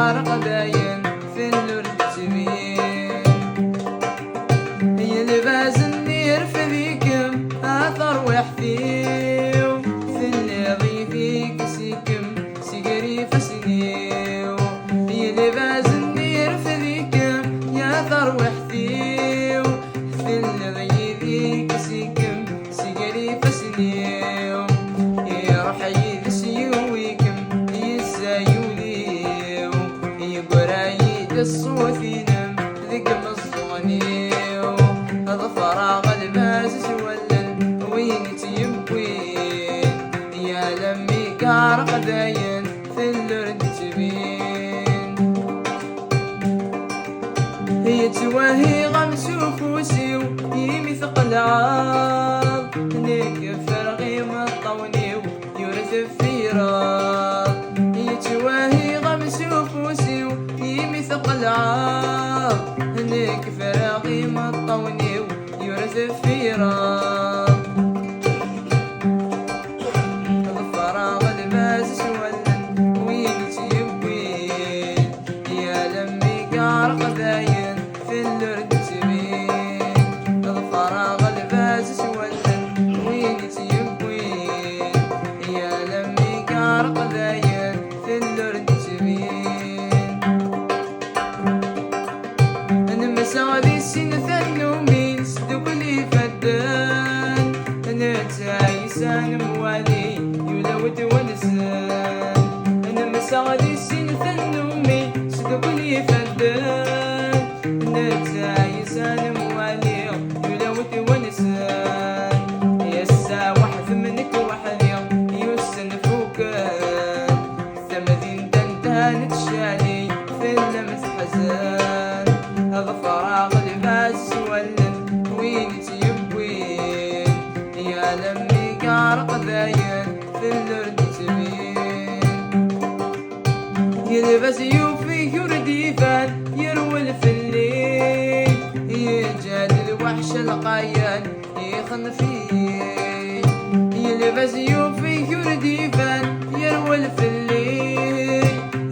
قارق داين في اللورد تبين يلباس النير في ذيكم اثر ويحثيو في اللي فيك سيكم سيقري فسنيو يلباس النير في ذيكم يا ثر ويحثيو في اللي فيك سيكم سيقري فسنيو يروح يدسيويكم يسايوليو يقرايد الصوثينم ذكم الصغنيو هذا فراغ المازس ولن وين تيبوين يا لمي قارق داين في اللرد تبين هي تواهي غمس وفوسيو يمثق العار نيك فرغيم الطونيو يورث الفيراض هي تواهي غمس وفوسيو يمثق العار نيك فرغيم الطونيو يورث الفيراض الفراغ المازس ولن وين تيبوين يا لمي قارق داين في اللرد تبين الفراغ المازس ولن وين تيبوين يا لمي قارق داين في اللرد تبين انا مساوي السن ثنومين صدق لي فدان انا تعيسان موالي يولود ونسان انا مساوي السن ثنومين صدق لي فدان انا تعيسان موالي يولود ونسان يسا واحد منك وحدي يوسن فوكان ثمذين دندان تشالي في اللمس حزان هذا فراغ لباس ولن وين تيبوين يا لمي قارق داين في اللرد تبين يلبس يوفي يرديفان يرول في الليل يجاد الوحش القايان يخن فيه يلبس يوفي يرديفان يرول في الليل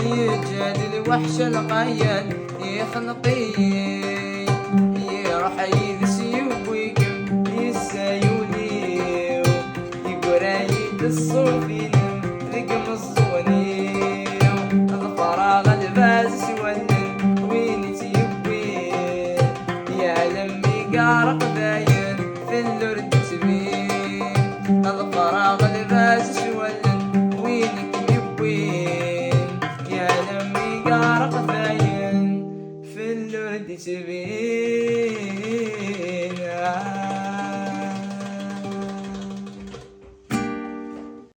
يجاد الوحش القايان يخنقيه يروح يذسيوبويكم يسايوليو يقرايد الصوفينم ذكم الصونيو الفراغ البازس ولن وين تيبوين يا لمي قارق داين في اللرد تبين الفراغ البازس ولن وين تيبوين يا لمي قارق داين في اللرد تبين